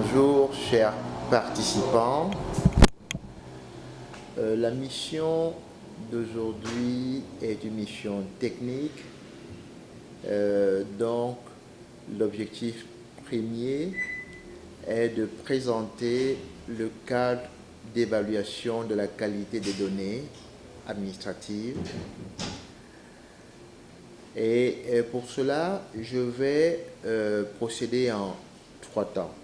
Bonjour chers participants. La mission d'aujourd'hui est une mission technique. Donc l'objectif premier est de présenter le cadre d'évaluation de la qualité des données administratives. Et pour cela, je vais procéder en 3 temps.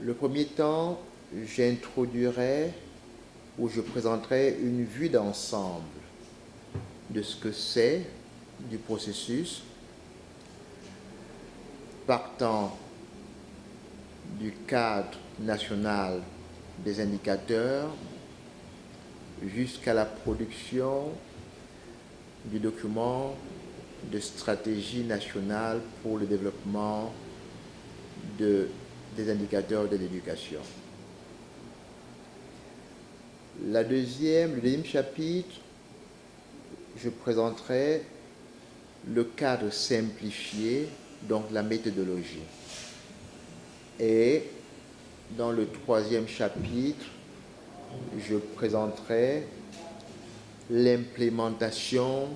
Le premier temps, j'introduirai ou je présenterai une vue d'ensemble de ce que c'est du processus, partant du cadre national des indicateurs jusqu'à la production du document de stratégie nationale pour le développement des indicateurs de l'éducation. Le deuxième chapitre, je présenterai le cadre simplifié, donc la méthodologie. Et dans le troisième chapitre, je présenterai l'implémentation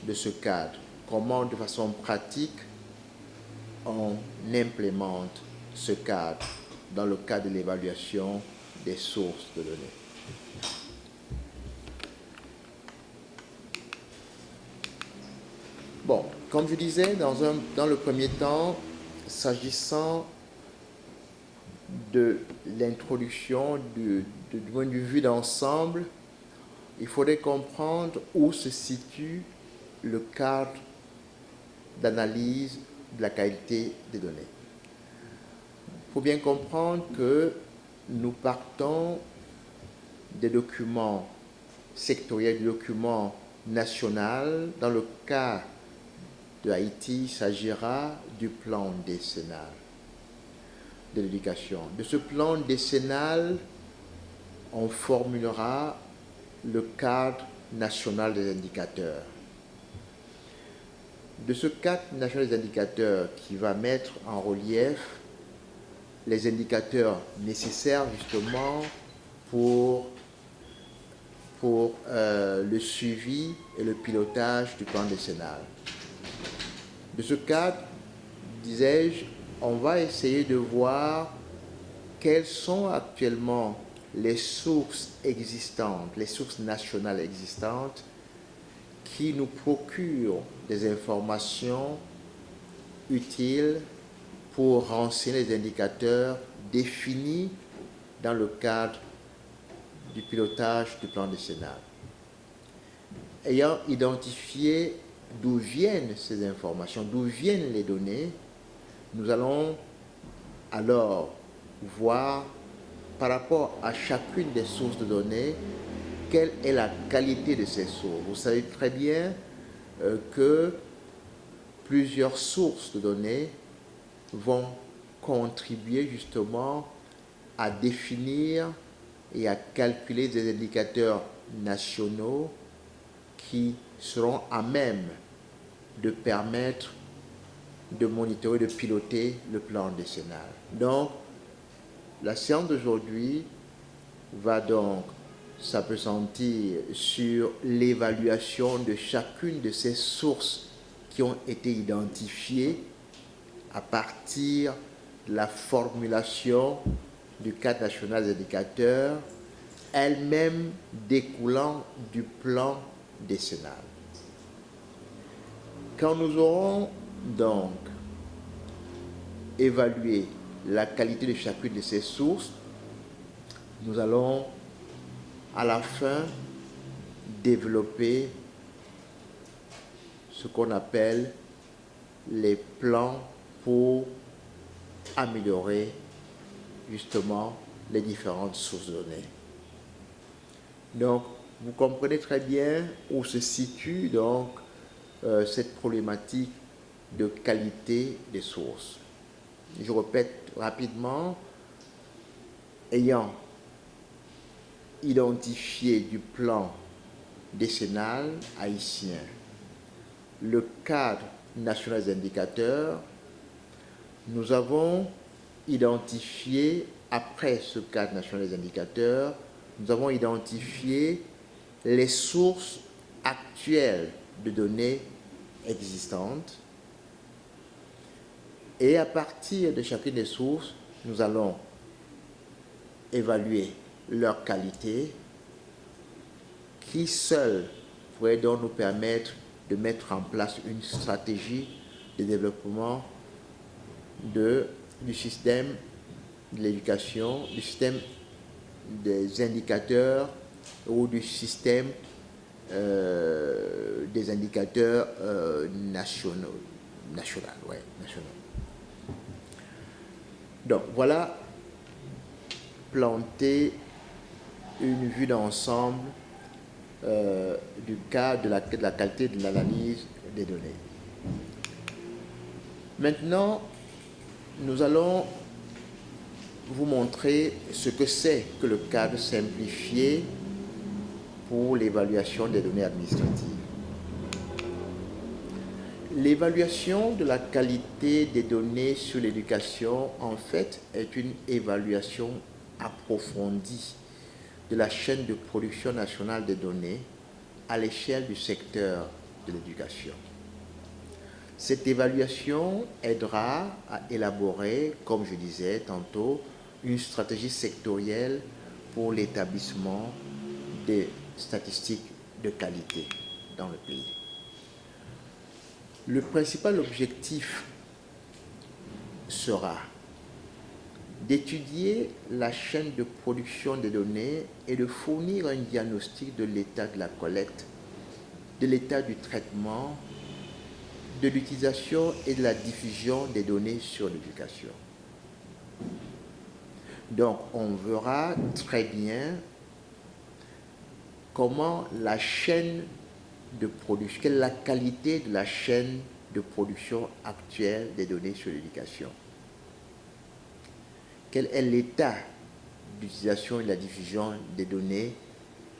de ce cadre. Comment, de façon pratique, on implémente ce cadre dans le cadre de l'évaluation des sources de données. Bon, comme je disais, dans le premier temps, s'agissant de l'introduction du point de vue d'ensemble, il faudrait comprendre où se situe le cadre d'analyse de la qualité des données. Il faut bien comprendre que nous partons des documents sectoriels, des documents nationaux. Dans le cas de Haïti, il s'agira du plan décennal de l'éducation. De ce plan décennal, on formulera le cadre national des indicateurs. De ce cadre national des indicateurs qui va mettre en relief les indicateurs nécessaires justement pour le suivi et le pilotage du plan décennal. De ce cadre, disais-je, on va essayer de voir quelles sont actuellement les sources existantes, les sources nationales existantes qui nous procurent des informations utiles pour renseigner les indicateurs définis dans le cadre du pilotage du plan décennal. Ayant identifié d'où viennent ces informations, d'où viennent les données, nous allons alors voir par rapport à chacune des sources de données quelle est la qualité de ces sources. Vous savez très bien que plusieurs sources de données vont contribuer justement à définir et à calculer des indicateurs nationaux qui seront à même de permettre de monitorer, de piloter le plan décennal. Donc, la séance d'aujourd'hui va donc s'appesantir sur l'évaluation de chacune de ces sources qui ont été identifiées à partir de la formulation du cadre national des indicateurs, elle-même découlant du plan décennal. Quand nous aurons donc évalué la qualité de chacune de ces sources, nous allons à la fin développer ce qu'on appelle les plans pour améliorer justement les différentes sources de données. Donc, vous comprenez très bien où se situe donc cette problématique de qualité des sources. Je répète rapidement, ayant identifié du plan décennal haïtien le cadre national des indicateurs, nous avons identifié, après ce cadre national des indicateurs, nous avons identifié les sources actuelles de données existantes. Et à partir de chacune des sources, nous allons évaluer leur qualité, qui seule pourrait donc nous permettre de mettre en place une stratégie de développement du système de l'éducation, du système des indicateurs ou du système des indicateurs nationaux. Donc voilà, planter une vue d'ensemble du cas de la qualité de l'analyse des données. Maintenant, nous allons vous montrer ce que c'est que le cadre simplifié pour l'évaluation des données administratives. L'évaluation de la qualité des données sur l'éducation, en fait, est une évaluation approfondie de la chaîne de production nationale des données à l'échelle du secteur de l'éducation. Cette évaluation aidera à élaborer, comme je disais tantôt, une stratégie sectorielle pour l'établissement des statistiques de qualité dans le pays. Le principal objectif sera d'étudier la chaîne de production des données et de fournir un diagnostic de l'état de la collecte, de l'état du traitement, de l'utilisation et de la diffusion des données sur l'éducation. Donc, on verra très bien comment la chaîne de production, quelle est la qualité de la chaîne de production actuelle des données sur l'éducation. Quel est l'état d'utilisation et de la diffusion des données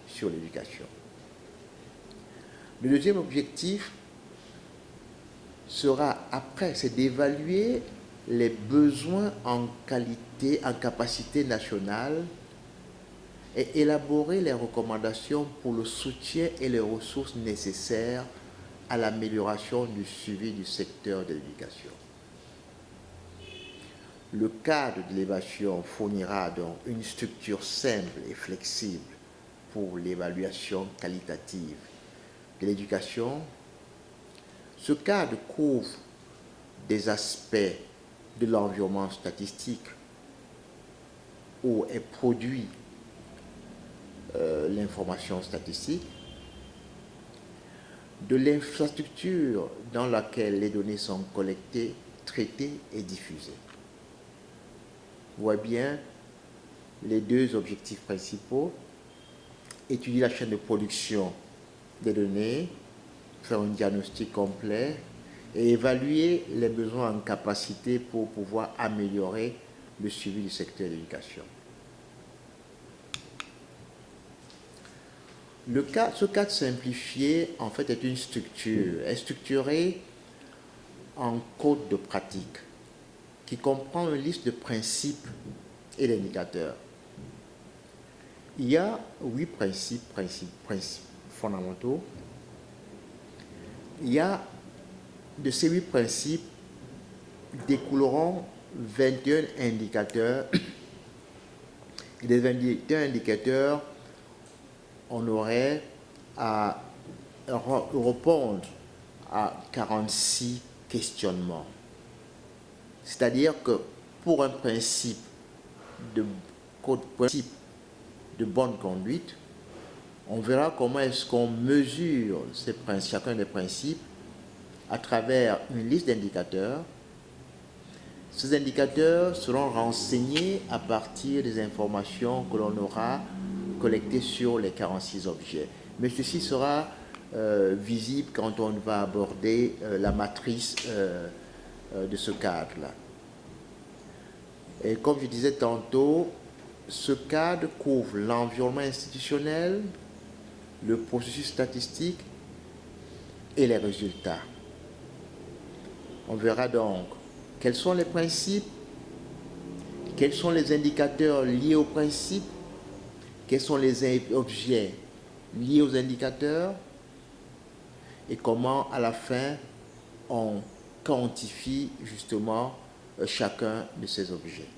sur l'éducation. Le deuxième objectif sera, après, c'est d'évaluer les besoins en qualité, en capacité nationale et élaborer les recommandations pour le soutien et les ressources nécessaires à l'amélioration du suivi du secteur de l'éducation. Le cadre de l'évaluation fournira donc une structure simple et flexible pour l'évaluation qualitative de l'éducation. Ce cadre couvre des aspects de l'environnement statistique où est produit l'information statistique, de l'infrastructure dans laquelle les données sont collectées, traitées et diffusées. On voit bien les deux objectifs principaux: étudier la chaîne de production des données, faire un diagnostic complet et évaluer les besoins en capacité pour pouvoir améliorer le suivi du secteur de l'éducation. Ce cadre simplifié, en fait, est une structure, est structuré en code de pratique qui comprend une liste de principes et d'indicateurs. Il y a 8 principes fondamentaux. Il y a, de ces 8 principes, découleront 21 indicateurs. Et des 21 indicateurs, on aurait à répondre à 46 questionnements. C'est-à-dire que pour un principe de bonne conduite, on verra comment est-ce qu'on mesure chacun des principes à travers une liste d'indicateurs. Ces indicateurs seront renseignés à partir des informations que l'on aura collectées sur les 46 objets. Mais ceci sera visible quand on va aborder la matrice de ce cadre-là. Et comme je disais tantôt, ce cadre couvre l'environnement institutionnel, le processus statistique et les résultats. On verra donc Quels sont les principes? Quels sont les indicateurs liés aux principes? Quels sont les objets liés aux indicateurs? Et comment, à la fin, on quantifie justement chacun de ces objets.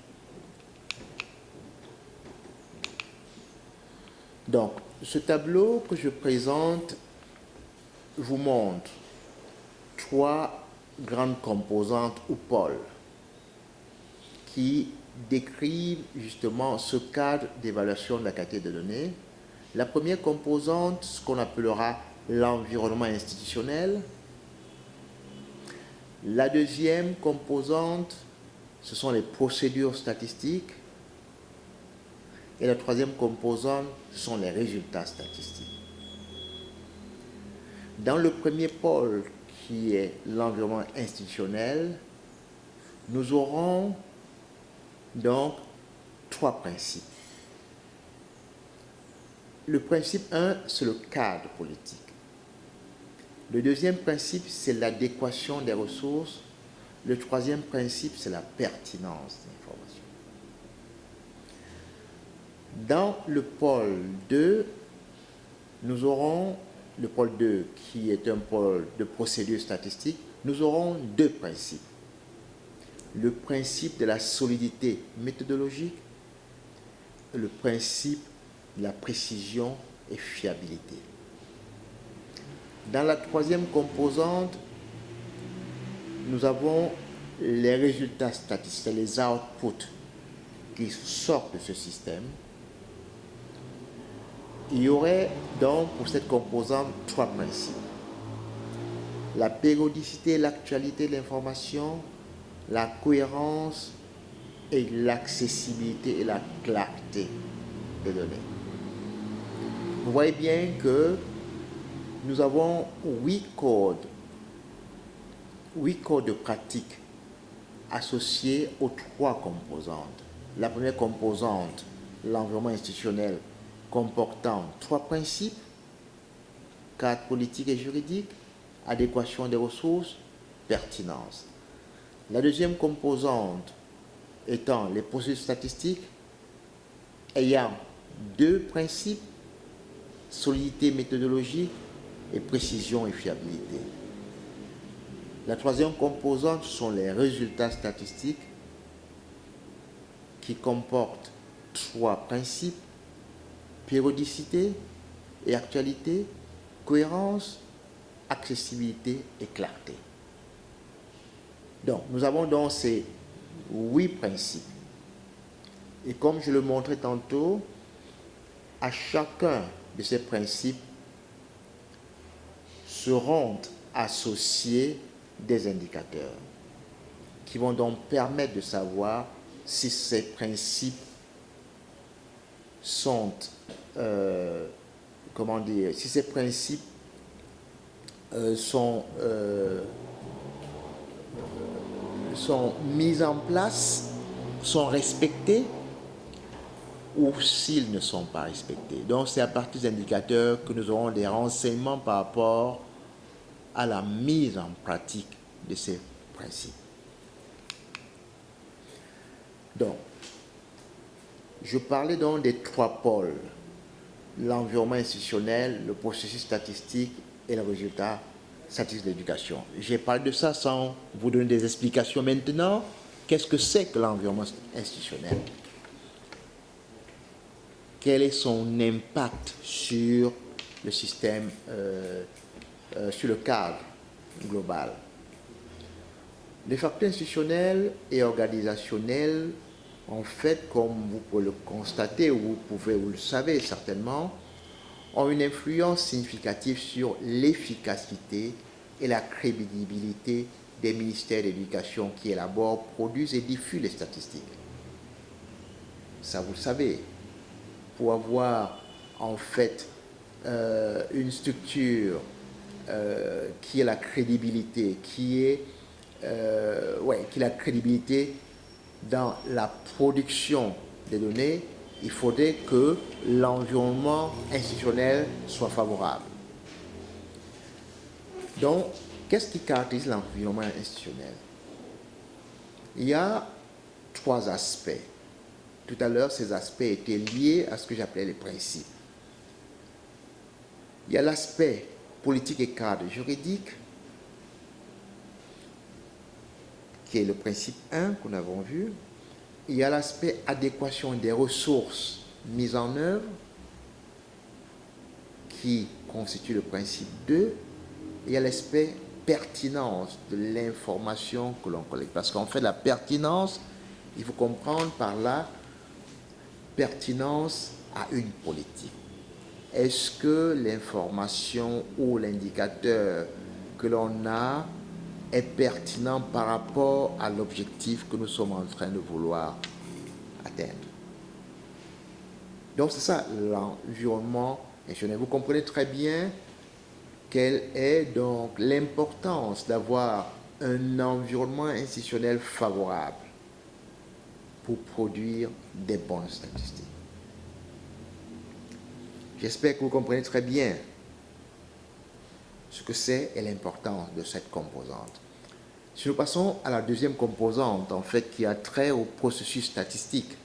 Donc, ce tableau que je présente vous montre trois grandes composantes ou pôles qui décrivent justement ce cadre d'évaluation de la qualité de données. La première composante, ce qu'on appellera l'environnement institutionnel. La deuxième composante, ce sont les procédures statistiques. Et la troisième composante, ce sont les résultats statistiques. Dans le premier pôle, qui est l'environnement institutionnel, nous aurons donc trois principes. Le principe 1, c'est le cadre politique. Le deuxième principe, c'est l'adéquation des ressources. Le troisième principe, c'est la pertinence de l'information. Dans le pôle 2, nous aurons le pôle 2 qui est un pôle de procédure statistique, nous aurons deux principes. Le principe de la solidité méthodologique et le principe de la précision et fiabilité. Dans la troisième composante, nous avons les résultats statistiques, les outputs qui sortent de ce système. Il y aurait donc pour cette composante trois principes. La périodicité et l'actualité de l'information, la cohérence et l'accessibilité et la clarté des données. Vous voyez bien que nous avons 8 codes de pratique associés aux trois composantes. La première composante, l'environnement institutionnel, comportant trois principes: cadre politique et juridique, adéquation des ressources, pertinence. La deuxième composante étant les procédures statistiques, ayant deux principes: solidité méthodologique et précision et fiabilité. La troisième composante sont les résultats statistiques qui comportent trois principes: périodicité et actualité, cohérence, accessibilité et clarté. Donc, nous avons donc ces 8 principes. Et comme je le montrais tantôt, à chacun de ces principes seront associés des indicateurs qui vont donc permettre de savoir si ces principes sont, si ces principes sont mis en place, sont respectés, ou s'ils ne sont pas respectés. Donc c'est à partir des indicateurs que nous aurons des renseignements par rapport à la mise en pratique de ces principes. Donc, je parlais donc des trois pôles: l'environnement institutionnel, le processus statistique et le résultat statistique de l'éducation. J'ai parlé de ça sans vous donner des explications maintenant. Qu'est-ce que c'est que l'environnement institutionnel? Quel est son impact sur le système, sur le cadre global? Les facteurs institutionnels et organisationnels, en fait, comme vous pouvez le constater, ou vous le savez certainement, ont une influence significative sur l'efficacité et la crédibilité des ministères de l'éducation qui élaborent, produisent et diffusent les statistiques. Ça, vous le savez. Pour avoir en fait une structure qui a la crédibilité, qui a la crédibilité dans la production des données, il faudrait que l'environnement institutionnel soit favorable. Donc, qu'est-ce qui caractérise l'environnement institutionnel? Il y a trois aspects. Tout à l'heure, ces aspects étaient liés à ce que j'appelais les principes. Il y a l'aspect politique et cadre juridique, qui est le principe 1 que nous avons vu. Il y a l'aspect adéquation des ressources mises en œuvre, qui constitue le principe 2. Il y a l'aspect pertinence de l'information que l'on collecte. Parce qu'en fait, la pertinence, il faut comprendre par là, pertinence à une politique. Est-ce que l'information ou l'indicateur que l'on a est pertinent par rapport à l'objectif que nous sommes en train de vouloir atteindre? Donc c'est ça l'environnement institutionnel. Vous comprenez très bien quelle est donc l'importance d'avoir un environnement institutionnel favorable pour produire des bonnes statistiques. J'espère que vous comprenez très bien ce que c'est et l'importance de cette composante. Si nous passons à la deuxième composante, en fait, qui a trait au processus statistique,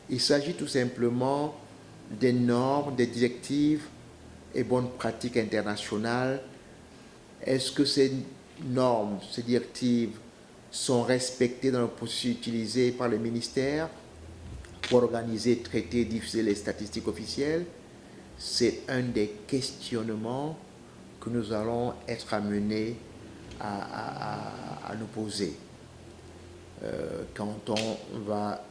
il s'agit tout simplement des normes, des directives et bonnes pratiques internationales. Est-ce que ces normes, ces directives sont respectées dans le processus utilisé par le ministère pour organiser, traiter, diffuser les statistiques officielles? C'est un des questionnements que nous allons être amenés à nous poser quand on va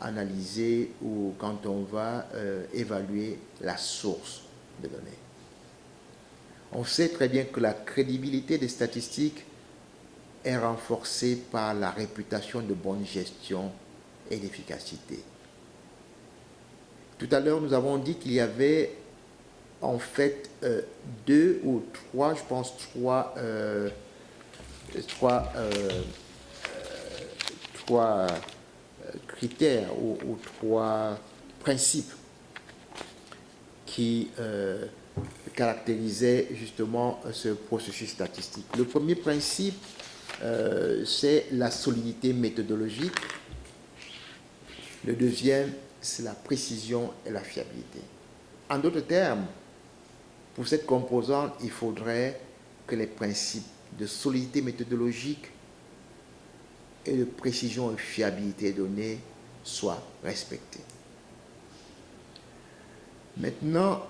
analyser ou quand on va évaluer la source de données. On sait très bien que la crédibilité des statistiques est renforcée par la réputation de bonne gestion et d'efficacité. Tout à l'heure, nous avons dit qu'il y avait en fait deux ou trois, je pense trois critères ou trois principes qui caractérisaient justement ce processus statistique. Le premier principe, c'est la solidité méthodologique. Le deuxième, c'est la précision et la fiabilité. En d'autres termes, pour cette composante, il faudrait que les principes de solidité méthodologique et de précision et fiabilité des données soient respectés. Maintenant,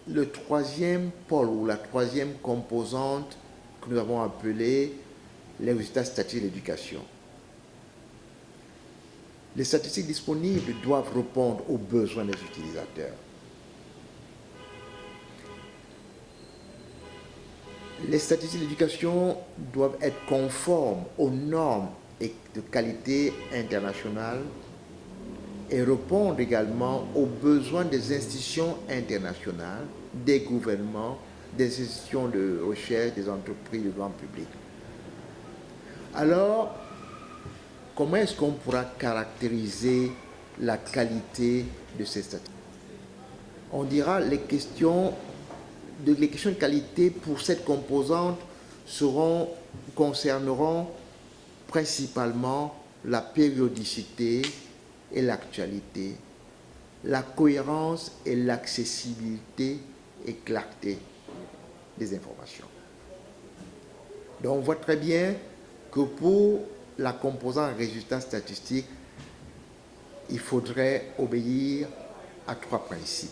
le troisième pôle ou la troisième composante que nous avons appelée les résultats statistiques de l'éducation. Les statistiques disponibles doivent répondre aux besoins des utilisateurs. Les statistiques d'éducation doivent être conformes aux normes de qualité internationale et répondre également aux besoins des institutions internationales, des gouvernements, des institutions de recherche, des entreprises, du grand public. Alors, comment est-ce qu'on pourra caractériser la qualité de ces statistiques? On dira les questions de qualité pour cette composante concerneront principalement la périodicité et l'actualité, la cohérence et l'accessibilité et clarté des informations. Donc on voit très bien que pour la composante résultats statistiques, il faudrait obéir à trois principes.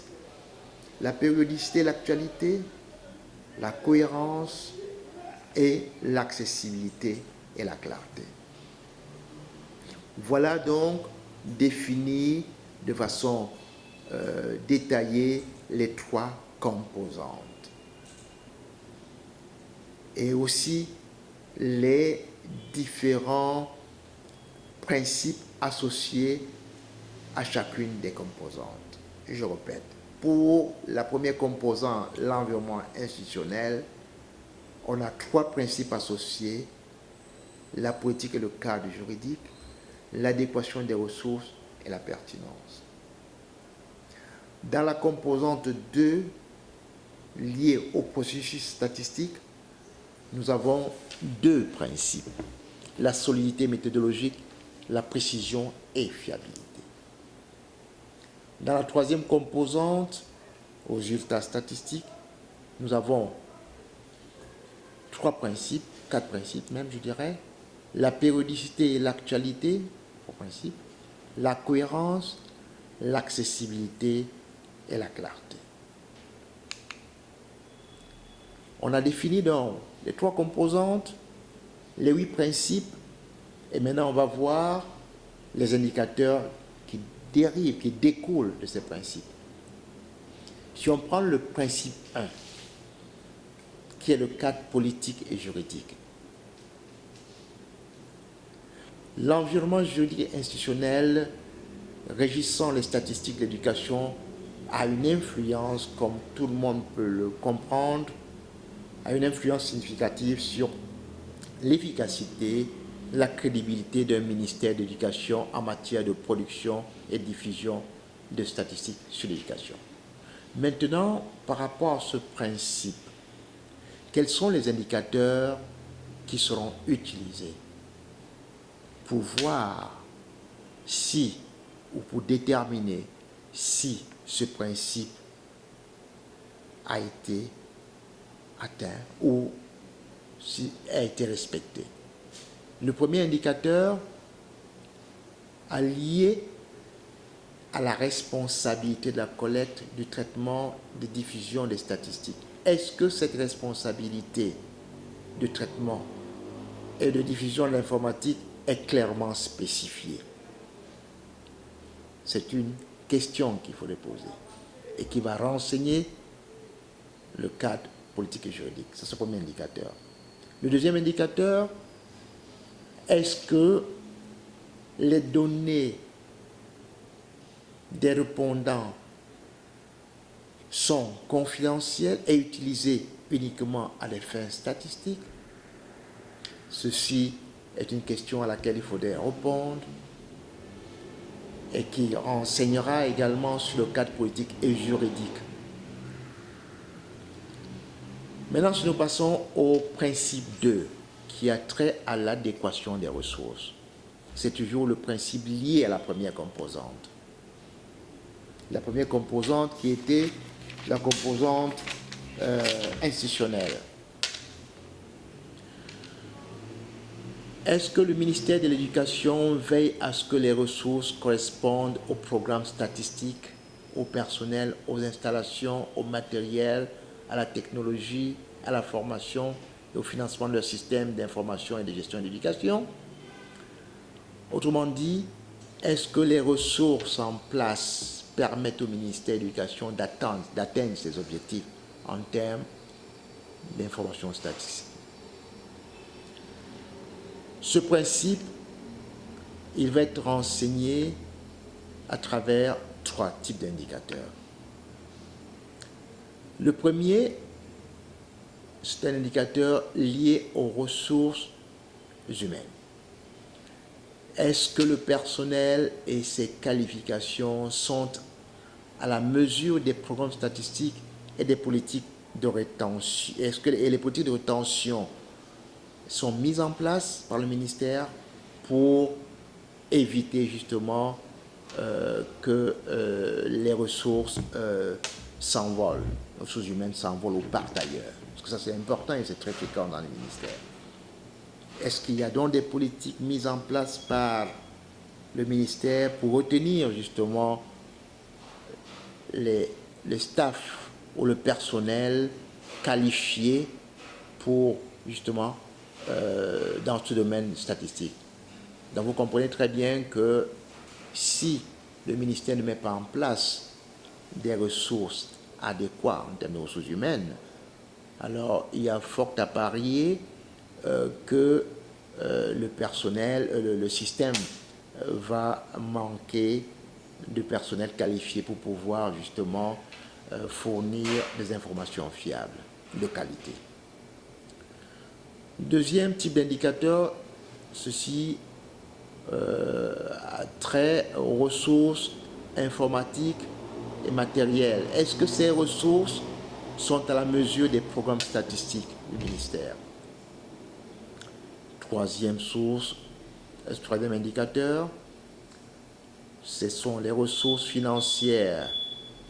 La périodicité, l'actualité, la cohérence et l'accessibilité et la clarté. Voilà donc défini de façon détaillée les trois composantes. Et aussi les différents principes associés à chacune des composantes. Je répète, pour la première composante, l'environnement institutionnel, on a trois principes associés: la politique et le cadre juridique, l'adéquation des ressources et la pertinence. Dans la composante 2, liée au processus statistique, nous avons deux principes. la solidité méthodologique, la précision et fiabilité. Dans la troisième composante, aux résultats statistiques, nous avons quatre principes même, je dirais. La périodicité et l'actualité, trois principes. La cohérence, l'accessibilité et la clarté. On a défini donc les trois composantes, les 8 principes, et maintenant on va voir les indicateurs qui dérivent, qui découlent de ces principes. Si on prend le principe 1, qui est le cadre politique et juridique, l'environnement juridique et institutionnel régissant les statistiques de l'éducation a une influence, comme tout le monde peut le comprendre, a une influence significative sur l'efficacité, la crédibilité d'un ministère de l'Éducation en matière de production et diffusion de statistiques sur l'éducation. Maintenant, par rapport à ce principe, quels sont les indicateurs qui seront utilisés pour voir si, ou pour déterminer si ce principe a été atteint ou si a été respecté? Le premier indicateur a lié à la responsabilité de la collecte, du traitement, de diffusion des statistiques. Est-ce que cette responsabilité de traitement et de diffusion de l'informatique est clairement spécifiée? C'est une question qu'il faut poser et qui va renseigner le cadre politique et juridique. C'est le premier indicateur. Le deuxième indicateur, est-ce que les données des répondants sont confidentielles et utilisées uniquement à des fins statistiques? Ceci est une question à laquelle il faudrait répondre et qui renseignera également sur le cadre politique et juridique. Maintenant, si nous passons au principe 2, qui a trait à l'adéquation des ressources. C'est toujours le principe lié à la première composante. La première composante qui était la composante institutionnelle. Est-ce que le ministère de l'Éducation veille à ce que les ressources correspondent aux programmes statistiques, au personnel, aux installations, au matériel, à la technologie, à la formation et au financement de leur système d'information et de gestion de l'éducation? Autrement dit, est-ce que les ressources en place permettent au ministère de l'Éducation d'atteindre ses objectifs en termes d'information statistique? Ce principe, il va être renseigné à travers 3 types d'indicateurs. Le premier, c'est un indicateur lié aux ressources humaines. Est-ce que le personnel et ses qualifications sont à la mesure des programmes statistiques et des politiques de rétention? Est-ce que les politiques de rétention sont mises en place par le ministère pour éviter justement que les ressources s'envolent, les ressources humaines s'envolent ou partent ailleurs? Parce que ça c'est important et c'est très fréquent dans les ministères. Est-ce qu'il y a donc des politiques mises en place par le ministère pour retenir justement les staffs ou le personnel qualifié pour justement dans ce domaine statistique? Donc vous comprenez très bien que si le ministère ne met pas en place des ressources adéquates en termes de ressources humaines, alors il y a fort à parier que le personnel, le système va manquer de personnel qualifié pour pouvoir justement fournir des informations fiables, de qualité. Deuxième type d'indicateur, ceci a trait aux ressources informatiques et matérielles. Est-ce que ces ressources sont à la mesure des programmes statistiques du ministère? troisième source, le troisième indicateur, ce sont les ressources financières.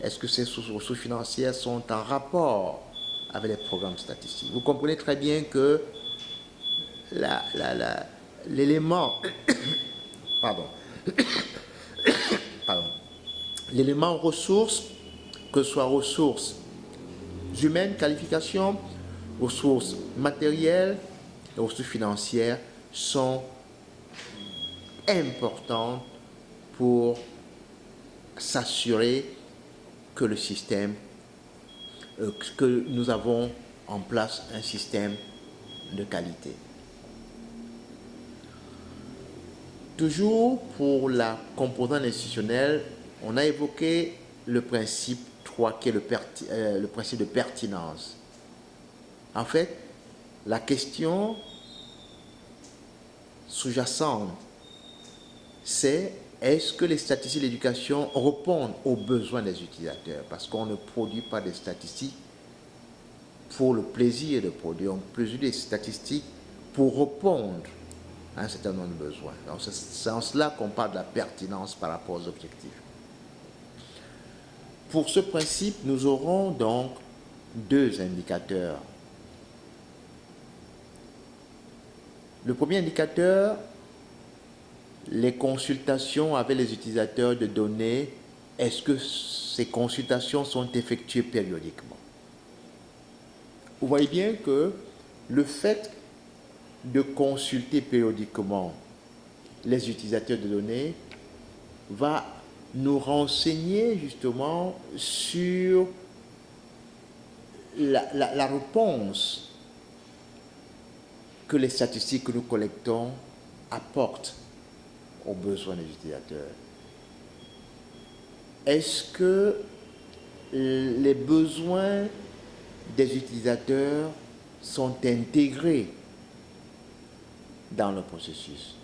Est-ce que ces ressources financières sont en rapport avec les programmes statistiques? Vous comprenez très bien que l'élément pardon, l'élément ressources, que ce soit ressources humaines, qualifications, ressources matérielles, ressources financières, sont importantes pour s'assurer que le système, que nous avons en place un système de qualité. Toujours pour la composante institutionnelle, on a évoqué le principe 3 qui est le principe de pertinence. En fait, la question sous-jacente, c'est est-ce que les statistiques d'éducation répondent aux besoins des utilisateurs? Parce qu'on ne produit pas des statistiques pour le plaisir de produire, on produit des statistiques pour répondre à un certain nombre de besoins. Donc c'est en cela qu'on parle de la pertinence par rapport aux objectifs. Pour ce principe, nous aurons donc deux indicateurs. Le premier indicateur, les consultations avec les utilisateurs de données, est-ce que ces consultations sont effectuées périodiquement? Vous voyez bien que le fait de consulter périodiquement les utilisateurs de données va nous renseigner justement sur la réponse que les statistiques que nous collectons apportent aux besoins des utilisateurs. Est-ce que les besoins des utilisateurs sont intégrés dans le processus?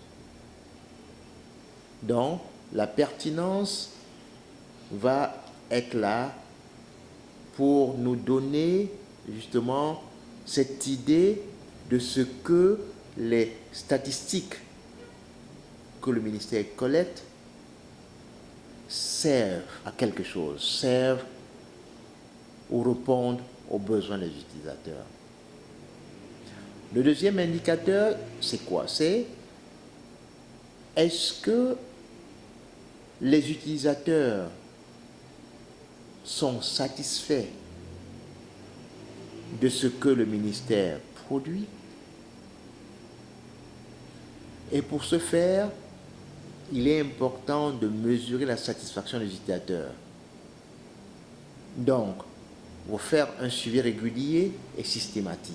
Donc, la pertinence va être là pour nous donner justement cette idée de ce que les statistiques que le ministère collecte servent à quelque chose, servent ou répondent aux besoins des utilisateurs. Le deuxième indicateur, c'est quoi? C'est est-ce que les utilisateurs sont satisfaits de ce que le ministère produit? Et pour ce faire, il est important de mesurer la satisfaction des utilisateurs. Donc, pour faire un suivi régulier et systématique.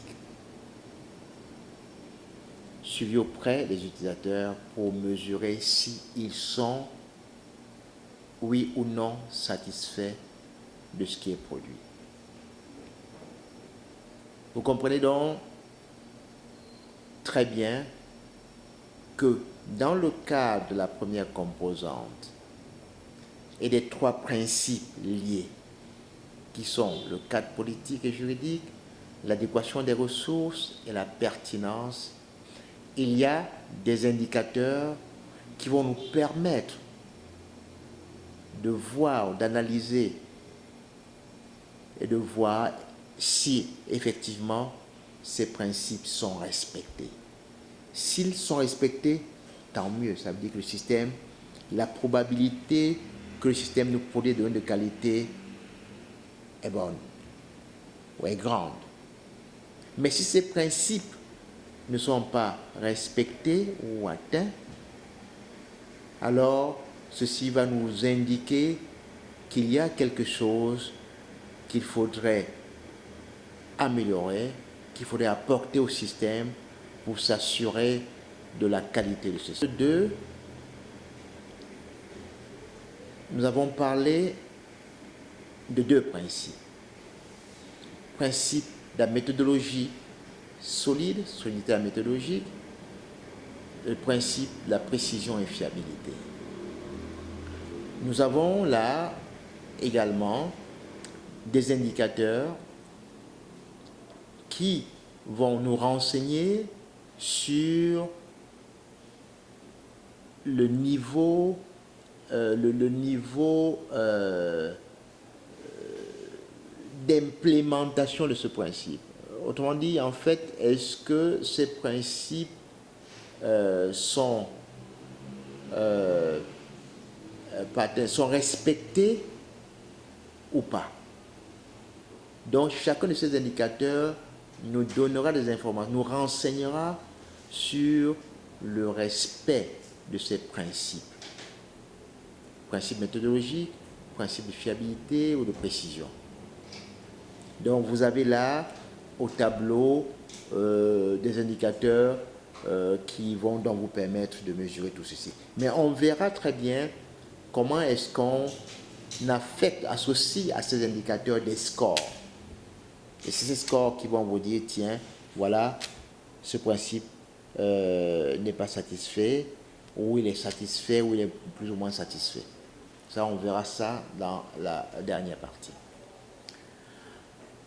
Suivi auprès des utilisateurs pour mesurer s'ils sont, oui ou non, satisfaits de ce qui est produit. Vous comprenez donc très bien que dans le cadre de la première composante et des trois principes liés, qui sont le cadre politique et juridique, l'adéquation des ressources et la pertinence, il y a des indicateurs qui vont nous permettre de voir, d'analyser et de voir si effectivement ces principes sont respectés. S'ils sont respectés, tant mieux. Ça veut dire que le système, la probabilité que le système nous produise des données de qualité est bonne ou est grande. Mais si ces principes ne sont pas respectés ou atteints, alors ceci va nous indiquer qu'il y a quelque chose qu'il faudrait améliorer, qu'il faudrait apporter au système pour s'assurer de la qualité de ce système. Deux, nous avons parlé de deux principes. Principe de la méthodologie solide, solidité méthodologique, le principe de la précision et fiabilité. Nous avons là également des indicateurs qui vont nous renseigner sur le niveau, d'implémentation de ce principe. Autrement dit, en fait, est-ce que ces principes sont respectés ou pas? Donc, chacun de ces indicateurs nous donnera des informations, nous renseignera sur le respect de ces principes. Principes méthodologiques, principes de fiabilité ou de précision. Donc, vous avez là, au tableau, des indicateurs qui vont donc vous permettre de mesurer tout ceci. Mais on verra très bien comment est-ce qu'on associe à ces indicateurs des scores. Et c'est ces scores qui vont vous dire, tiens, voilà, ce principe n'est pas satisfait, ou il est satisfait, ou il est plus ou moins satisfait. Ça, on verra ça dans la dernière partie.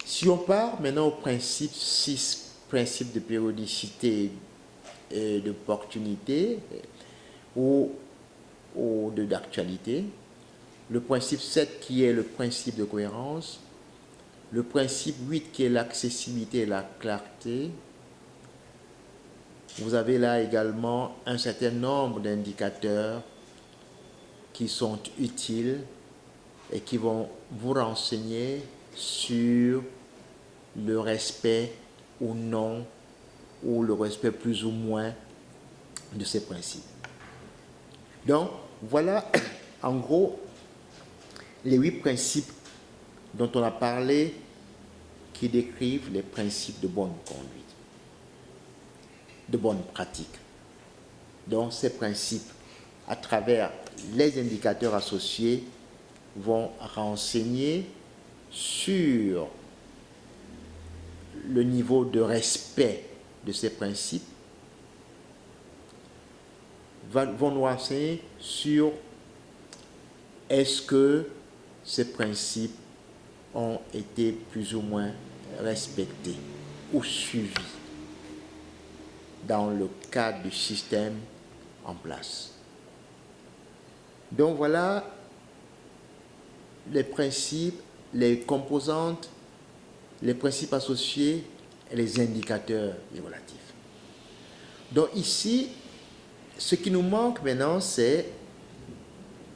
Si on part maintenant au principe 6, principe de périodicité et d'opportunité, ou d'actualité, le principe 7 qui est le principe de cohérence, le principe 8 qui est l'accessibilité et la clarté. Vous avez là également un certain nombre d'indicateurs qui sont utiles et qui vont vous renseigner sur le respect ou non, ou le respect plus ou moins de ces principes. Donc, voilà en gros les 8 principes dont on a parlé qui décrivent les principes de bonne conduite, de bonne pratique. Donc, ces principes, à travers les indicateurs associés, vont renseigner sur le niveau de respect de ces principes, vont nous renseigner sur est-ce que ces principes ont été plus ou moins respectés ou suivis dans le cadre du système en place. Donc voilà les principes, les composantes, les principes associés et les indicateurs relatifs. Donc ici, ce qui nous manque maintenant, c'est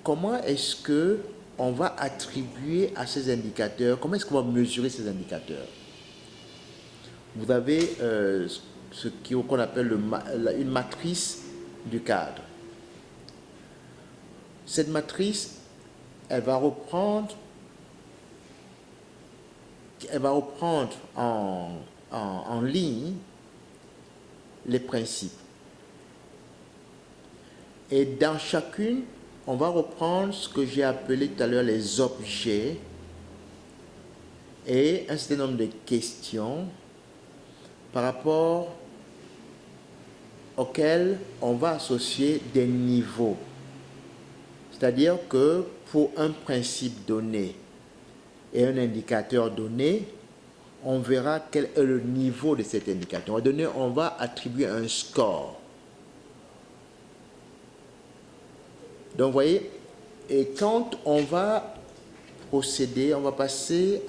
comment est-ce que on va attribuer à ces indicateurs, comment est-ce qu'on va mesurer ces indicateurs? Vous avez ce qu'on appelle une matrice du cadre. Cette matrice, elle va reprendre en ligne les principes. Et dans chacune, on va reprendre ce que j'ai appelé tout à l'heure les objets et un certain nombre de questions par rapport auxquelles on va associer des niveaux. C'est-à-dire que pour un principe donné et un indicateur donné, on verra quel est le niveau de cet indicateur. On va attribuer un score. Donc, vous voyez, et quand on va procéder, on va passer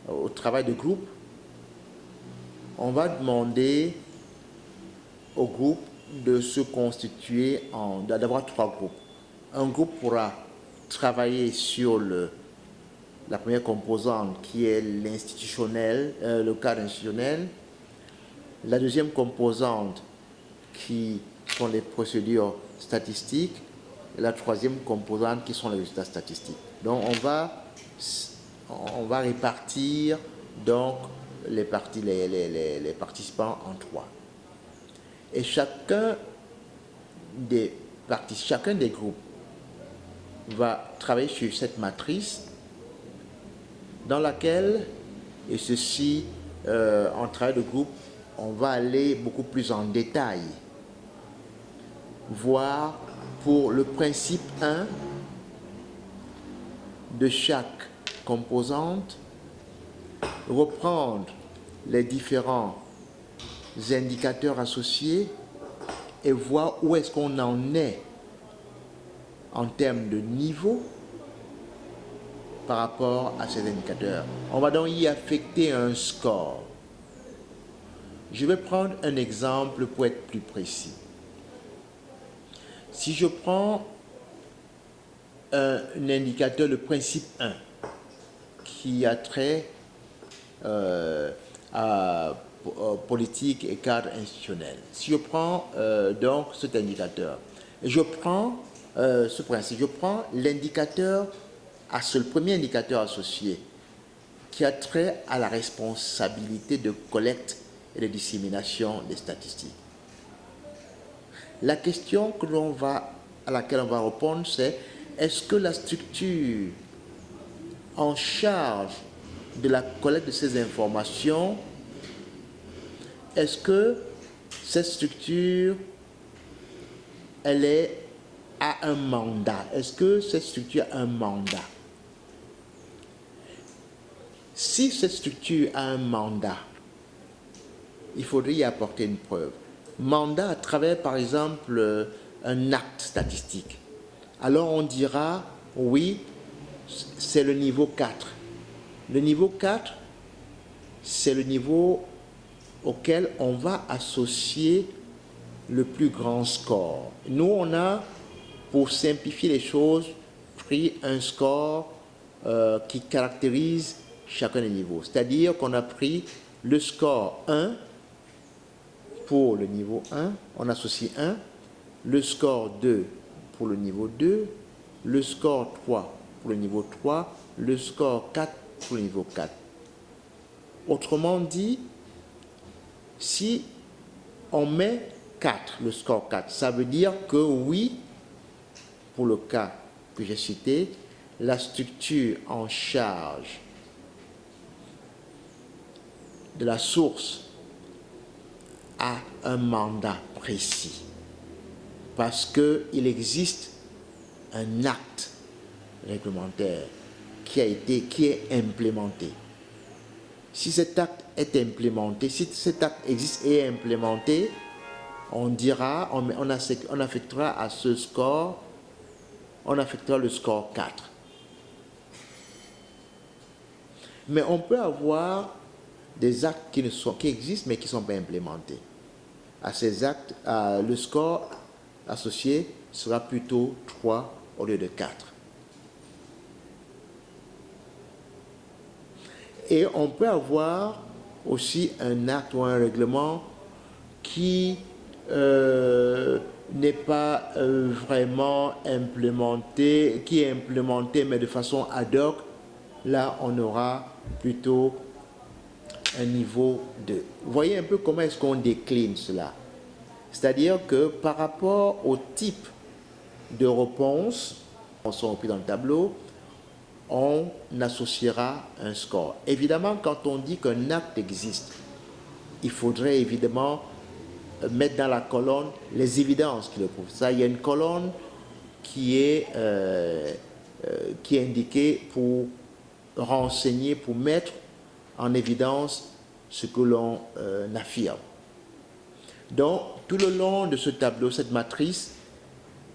au travail de groupe, on va demander au groupe de se constituer d'avoir 3 groupes. Un groupe pourra travailler sur la première composante qui est l'institutionnel, le cadre institutionnel. La deuxième composante qui sont les procédures statistiques. Et la troisième composante qui sont les résultats statistiques. Donc on va répartir donc les participants en 3. Et chacun des groupes va travailler sur cette matrice dans laquelle, et ceci en travail de groupe, on va aller beaucoup plus en détail, voir pour le principe 1 de chaque composante, reprendre les différents indicateurs associés et voir où est-ce qu'on en est en termes de niveau par rapport à ces indicateurs. On va donc y affecter un score. Je vais prendre un exemple pour être plus précis. Si je prends un indicateur, le principe 1, qui a trait à politique et cadre institutionnel. Si je prends donc cet indicateur, et je prends ce principe, je prends l'indicateur, le premier indicateur associé, qui a trait à la responsabilité de collecte et de dissémination des statistiques. La question à laquelle on va répondre, c'est: est-ce que la structure en charge de la collecte de ces informations, est-ce que cette structure, elle a un mandat? Est-ce que cette structure a un mandat? Si cette structure a un mandat, il faudrait y apporter une preuve. Mandat à travers, par exemple, un acte statistique. Alors on dira, oui, c'est le niveau 4. Le niveau 4, c'est le niveau auquel on va associer le plus grand score. Nous, on a, pour simplifier les choses, pris un score qui caractérise chacun des niveaux. C'est-à-dire qu'on a pris le score 1 pour le niveau 1, on associe 1, le score 2 pour le niveau 2, le score 3 pour le niveau 3, le score 4 pour le niveau 4. Autrement dit, si on met 4, le score 4, ça veut dire que oui, pour le cas que j'ai cité, la structure en charge de la source a un mandat précis, parce qu'il existe un acte réglementaire qui est implémenté. Si cet acte est implémenté, si cet acte existe et est implémenté, on dira, on affectera à ce score, on affectera le score 4. Mais on peut avoir des actes qui existent mais qui ne sont pas implémentés. À ces actes, le score associé sera plutôt 3 au lieu de 4. Et on peut avoir aussi un acte ou un règlement qui n'est pas vraiment implémenté, qui est implémenté mais de façon ad hoc. Là, on aura plutôt un niveau 2. Vous voyez un peu comment est-ce qu'on décline cela. C'est-à-dire que par rapport au type de réponse, on sont repris dans le tableau, on associera un score. Évidemment, quand on dit qu'un acte existe, il faudrait évidemment mettre dans la colonne les évidences qui le prouvent. Ça, il y a une colonne qui est indiquée pour renseigner, pour mettre en évidence ce que l'on affirme. Donc, tout le long de ce tableau, cette matrice,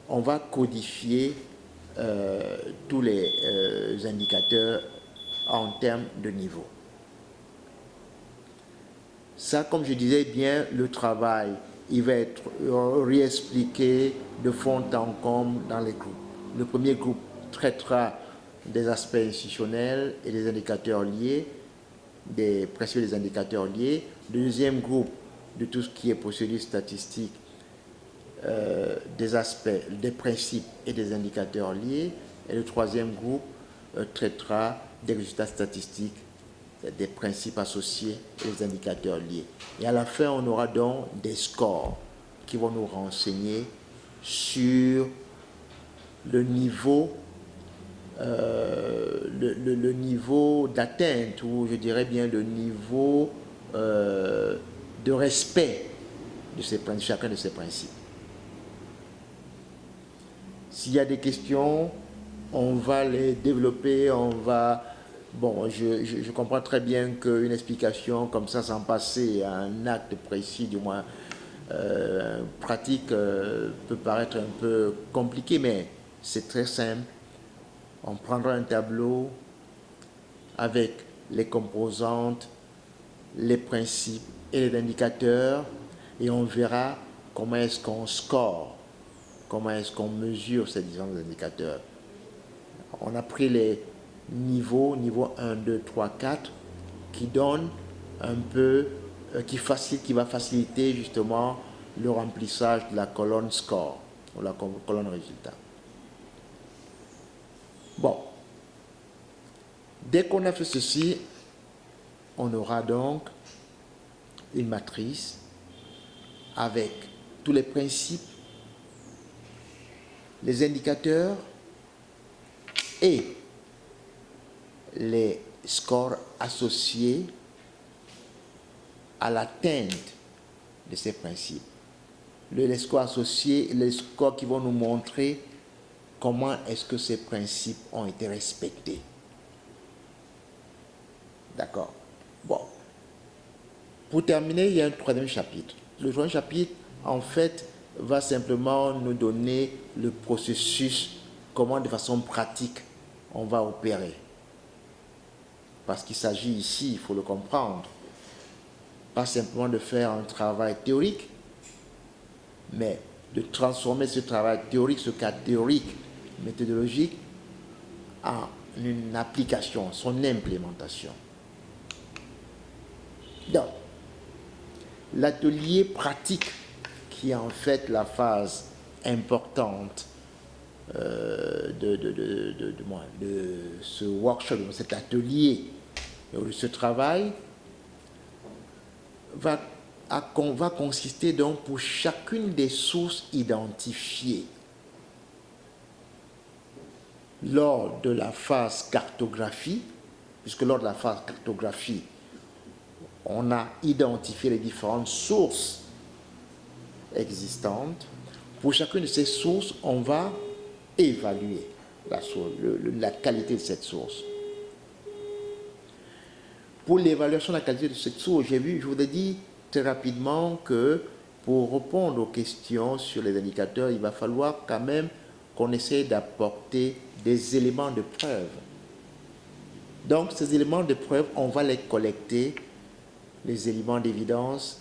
on va codifier tous les indicateurs en termes de niveau. Ça, comme je disais bien, le travail, il va être réexpliqué de fond en comble dans les groupes. Le premier groupe traitera des aspects institutionnels et des indicateurs liés, des principes des indicateurs liés. Le deuxième groupe, de tout ce qui est procédure statistique, des aspects, des principes et des indicateurs liés. Et le troisième groupe traitera des résultats statistiques, des principes associés et des indicateurs liés. Et à la fin, on aura donc des scores qui vont nous renseigner sur le niveau le niveau d'atteinte, ou je dirais bien le niveau de respect de chacun de ces principes. S'il y a des questions, on va les développer, on va Bon, je comprends très bien qu'une explication comme ça, sans passer à un acte précis, du moins pratique, peut paraître un peu compliqué, mais c'est très simple. On prendra un tableau avec les composantes, les principes et les indicateurs, et on verra comment est-ce qu'on score, comment est-ce qu'on mesure ces différents indicateurs. On a pris les niveaux, niveau 1, 2, 3, 4, qui donnent un peu, qui va faciliter justement le remplissage de la colonne score, ou la colonne résultat. Bon, dès qu'on a fait ceci, on aura donc une matrice avec tous les principes, les indicateurs et les scores associés à l'atteinte de ces principes. Les scores associés, les scores qui vont nous montrer comment est-ce que ces principes ont été respectés. D'accord. Bon. Pour terminer, il y a un troisième chapitre. Le troisième chapitre, en fait, va simplement nous donner le processus, comment de façon pratique on va opérer. Parce qu'il s'agit ici, il faut le comprendre, pas simplement de faire un travail théorique, mais de transformer ce travail théorique, ce cas théorique, méthodologique, en une application, son implémentation. Donc, l'atelier pratique, qui est en fait la phase importante de ce workshop, de cet atelier, de ce travail, va consister donc pour chacune des sources identifiées lors de la phase cartographie, puisque lors de la phase cartographie, on a identifié les différentes sources existantes. Pour chacune de ces sources, on va évaluer la qualité de cette source. Pour l'évaluation de la qualité de cette source, je vous ai dit très rapidement que pour répondre aux questions sur les indicateurs, il va falloir quand même qu'on essaie d'apporter des éléments de preuve. Donc, ces éléments de preuve, on va les collecter, les éléments d'évidence,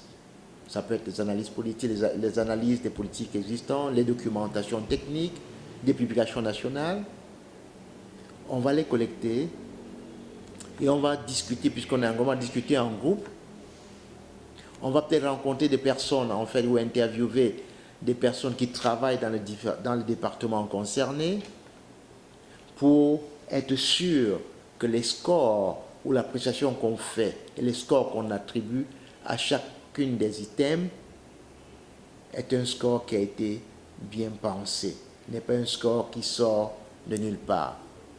ça peut être les analyses politiques, les analyses des politiques existantes, les documentations techniques, des publications nationales. On va les collecter et on va discuter, puisqu'on est en discuter en groupe. On va peut-être rencontrer des personnes, en fait, ou interviewer des personnes qui travaillent dans le département concerné pour être sûr que les scores ou l'appréciation qu'on fait et les scores qu'on attribue à chacune des items est un score qui a été bien pensé. N'est pas un score qui sort de nulle part,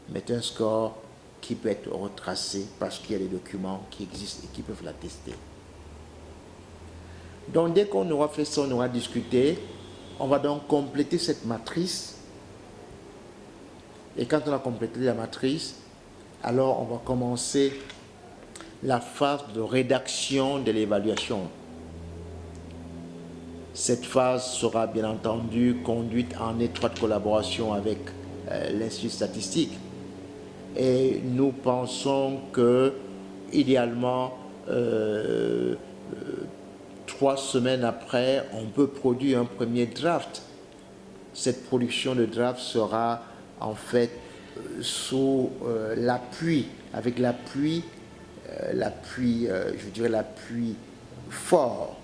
mais un score qui peut être retracé parce qu'il y a des documents qui existent et qui peuvent l'attester. Donc dès qu'on aura fait ça, on aura discuté, on va donc compléter cette matrice. Et quand on a complété la matrice, alors on va commencer la phase de rédaction de l'évaluation. Cette phase sera bien entendu conduite en étroite collaboration avec l'Institut statistique. Et nous pensons que, idéalement, 3 semaines après, on peut produire un premier draft. Cette production de draft sera en fait sous l'appui, avec l'appui, je dirais l'appui fort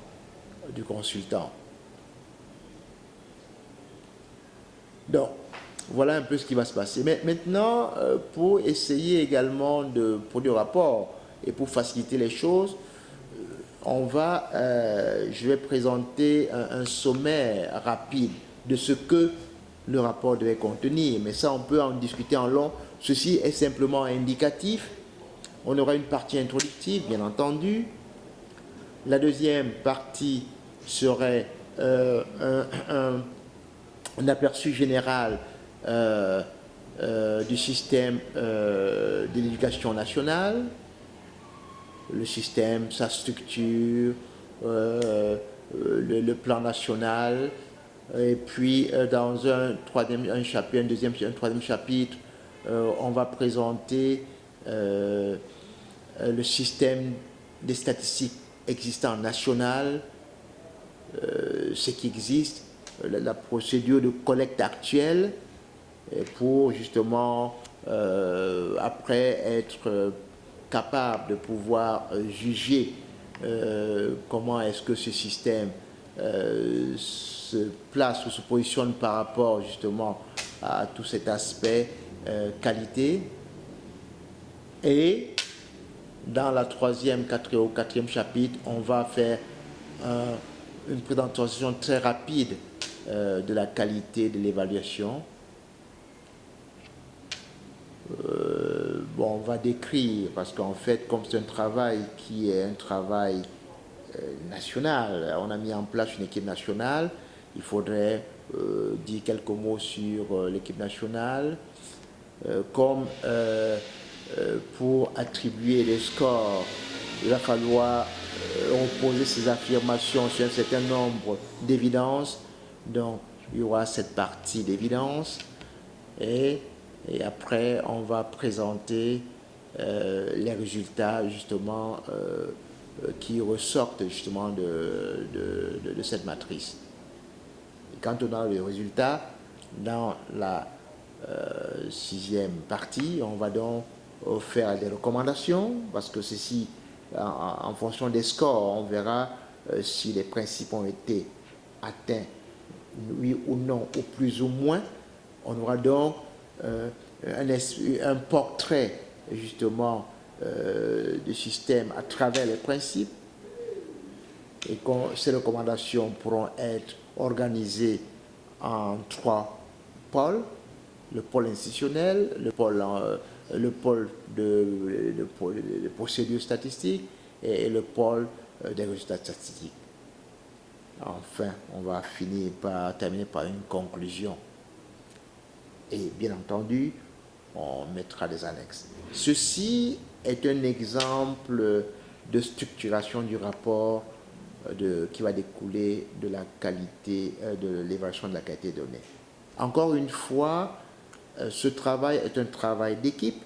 du consultant. Donc, voilà un peu ce qui va se passer. Mais maintenant, pour essayer également de produire un rapport et pour faciliter les choses, je vais présenter un sommaire rapide de ce que le rapport devait contenir. Mais ça, on peut en discuter en long. Ceci est simplement indicatif. On aura une partie introductive, bien entendu. La deuxième partie serait un aperçu général du système de l'éducation nationale, le système, sa structure, le plan national, et puis dans un troisième chapitre, on va présenter le système des statistiques existant national, ce qui existe, la procédure de collecte actuelle, pour justement après être capable de pouvoir juger comment est-ce que ce système se place ou se positionne par rapport justement à tout cet aspect qualité. Et dans la quatrième chapitre, on va faire une présentation très rapide de la qualité de l'évaluation. On va décrire, parce qu'en fait, comme c'est un travail qui est un travail national, on a mis en place une équipe nationale, il faudrait dire quelques mots sur l'équipe nationale, comme pour attribuer les scores, il va falloir reposer ces affirmations sur un certain nombre d'évidences. Donc, il y aura cette partie d'évidence et après, on va présenter les résultats justement qui ressortent justement de cette matrice. Et quand on a les résultats, dans la sixième partie, on va donc faire des recommandations, parce que ceci, en fonction des scores, on verra si les principes ont été atteints, oui ou non, ou plus ou moins. On aura donc un portrait justement du système à travers les principes, et ces recommandations pourront être organisées en 3 pôles: le pôle institutionnel, le pôle de procédures statistiques et le pôle des résultats statistiques. Enfin, on va terminer par une conclusion. Et bien entendu, on mettra des annexes. Ceci est un exemple de structuration du rapport qui va découler de la qualité, de l'évaluation de la qualité des données. Encore une fois, ce travail est un travail d'équipe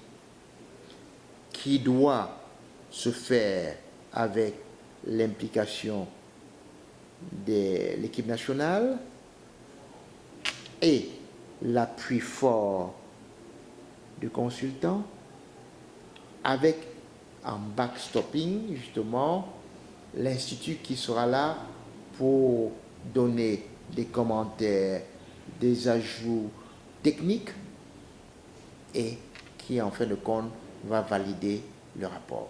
qui doit se faire avec l'implication de l'équipe nationale et l'appui fort du consultant, avec en backstopping justement l'institut qui sera là pour donner des commentaires, des ajouts techniques, et qui en fin de compte va valider le rapport.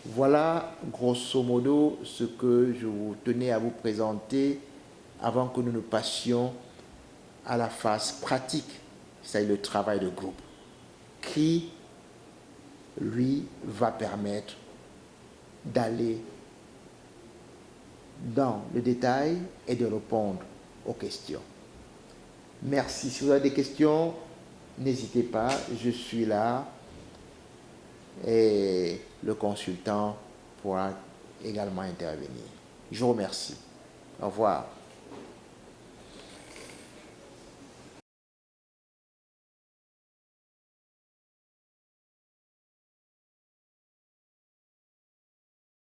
Voilà grosso modo ce que je tenais à vous présenter avant que nous ne passions à la phase pratique, c'est le travail de groupe, qui lui va permettre d'aller dans le détail et de répondre aux questions. Merci. Si vous avez des questions, n'hésitez pas, je suis là et le consultant pourra également intervenir. Je vous remercie. Au revoir.